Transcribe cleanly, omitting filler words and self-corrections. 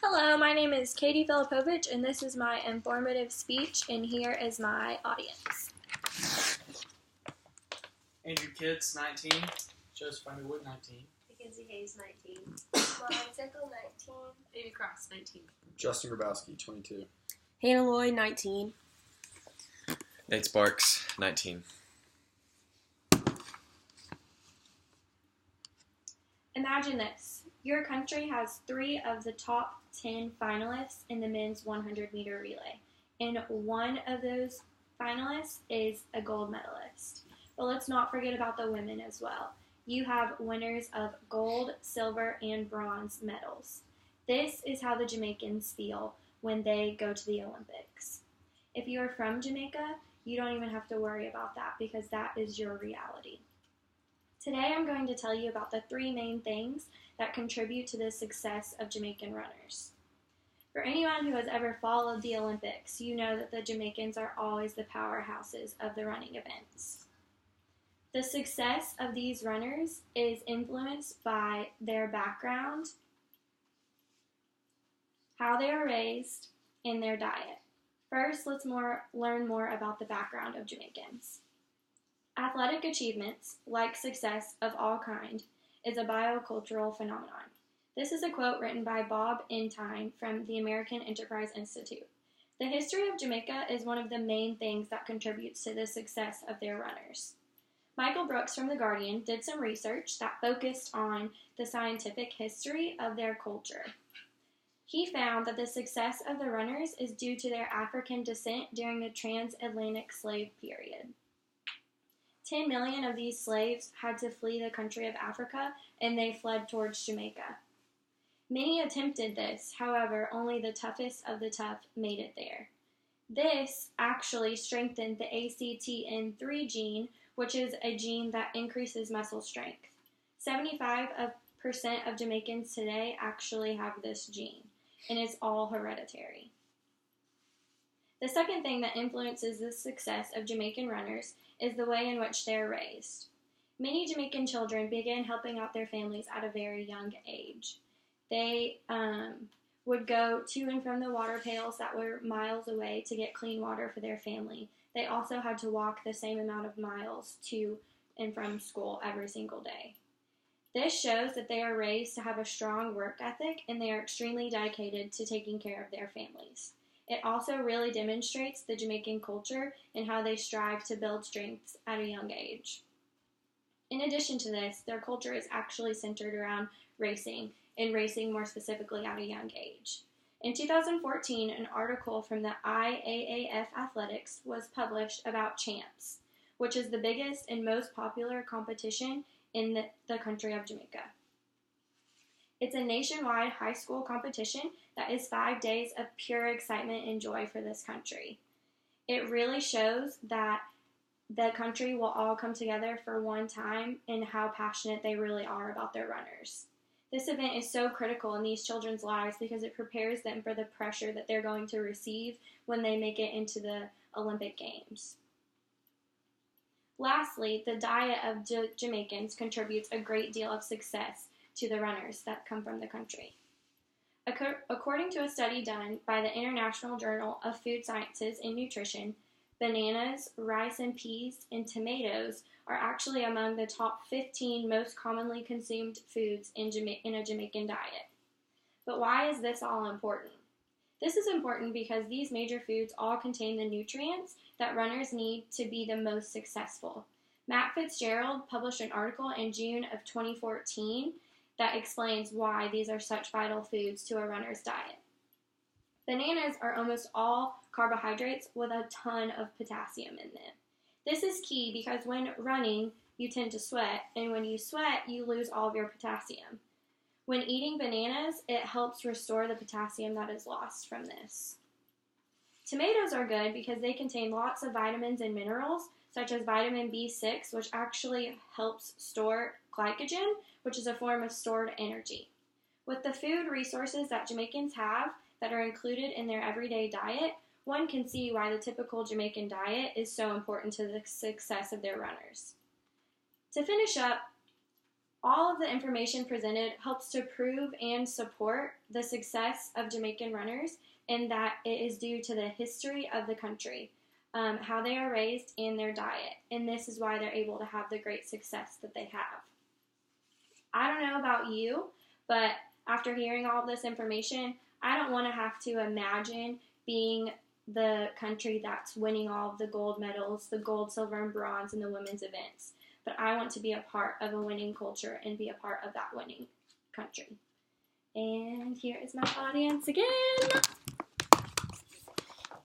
Hello, my name is Katie Filipovich, and this is my informative speech, and here is my audience. Andrew Kitts, 19. Joseph Underwood, 19. Mackenzie Hayes, 19. Lauren Tickle, 19. Amy Cross, 19. Justin Grabowski, 22. Hannah Lloyd, 19. Nate Sparks, 19. Imagine this. Your country has 3 of the top 10 finalists in the men's 100-meter relay, and one of those finalists is a gold medalist. But let's not forget about the women as well. You have winners of gold, silver, and bronze medals. This is how the Jamaicans feel when they go to the Olympics. If you are from Jamaica, you don't even have to worry about that because that is your reality. Today I'm going to tell you about the 3 main things that contribute to the success of Jamaican runners. For anyone who has ever followed the Olympics, you know that the Jamaicans are always the powerhouses of the running events. The success of these runners is influenced by their background, how they are raised, and their diet. First, let's learn more about the background of Jamaicans. Athletic achievements, like success of all kind, is a biocultural phenomenon. This is a quote written by Bob Entine from the American Enterprise Institute. The history of Jamaica is one of the main things that contributes to the success of their runners. Michael Brooks from The Guardian did some research that focused on the scientific history of their culture. He found that the success of the runners is due to their African descent during the transatlantic slave period. 10 million of these slaves had to flee the country of Africa, and they fled towards Jamaica. Many attempted this, however, only the toughest of the tough made it there. This actually strengthened the ACTN3 gene, which is a gene that increases muscle strength. 75% of Jamaicans today actually have this gene, and it's all hereditary. The second thing that influences the success of Jamaican runners is the way in which they are raised. Many Jamaican children begin helping out their families at a very young age. They would go to and from the water pails that were miles away to get clean water for their family. They also had to walk the same amount of miles to and from school every single day. This shows that they are raised to have a strong work ethic and they are extremely dedicated to taking care of their families. It also really demonstrates the Jamaican culture and how they strive to build strengths at a young age. In addition to this, their culture is actually centered around racing, and racing more specifically at a young age. In 2014, an article from the IAAF Athletics was published about Champs, which is the biggest and most popular competition in the country of Jamaica. It's a nationwide high school competition that is 5 days of pure excitement and joy for this country. It really shows that the country will all come together for one time and how passionate they really are about their runners. This event is so critical in these children's lives because it prepares them for the pressure that they're going to receive when they make it into the Olympic Games. Lastly, the diet of Jamaicans contributes a great deal of success to the runners that come from the country. According to a study done by the International Journal of Food Sciences and Nutrition, bananas, rice and peas, and tomatoes are actually among the top 15 most commonly consumed foods in a Jamaican diet. But why is this all important? This is important because these major foods all contain the nutrients that runners need to be the most successful. Matt Fitzgerald published an article in June of 2014 that explains why these are such vital foods to a runner's diet. Bananas are almost all carbohydrates with a ton of potassium in them. This is key because when running, you tend to sweat, and when you sweat, you lose all of your potassium. When eating bananas, it helps restore the potassium that is lost from this. Tomatoes are good because they contain lots of vitamins and minerals, such as vitamin B6, which actually helps store glycogen, which is a form of stored energy. With the food resources that Jamaicans have that are included in their everyday diet, one can see why the typical Jamaican diet is so important to the success of their runners. To finish up, All of the information presented helps to prove and support the success of Jamaican runners, and that it is due to the history of the country, how they are raised, and their diet. And this is why they're able to have the great success that they have. I don't know about you, but after hearing all of this information, I don't want to have to imagine being the country that's winning all of the gold medals, the gold, silver, and bronze in the women's events. But I want to be a part of a winning culture and be a part of that winning country. And here is my audience again.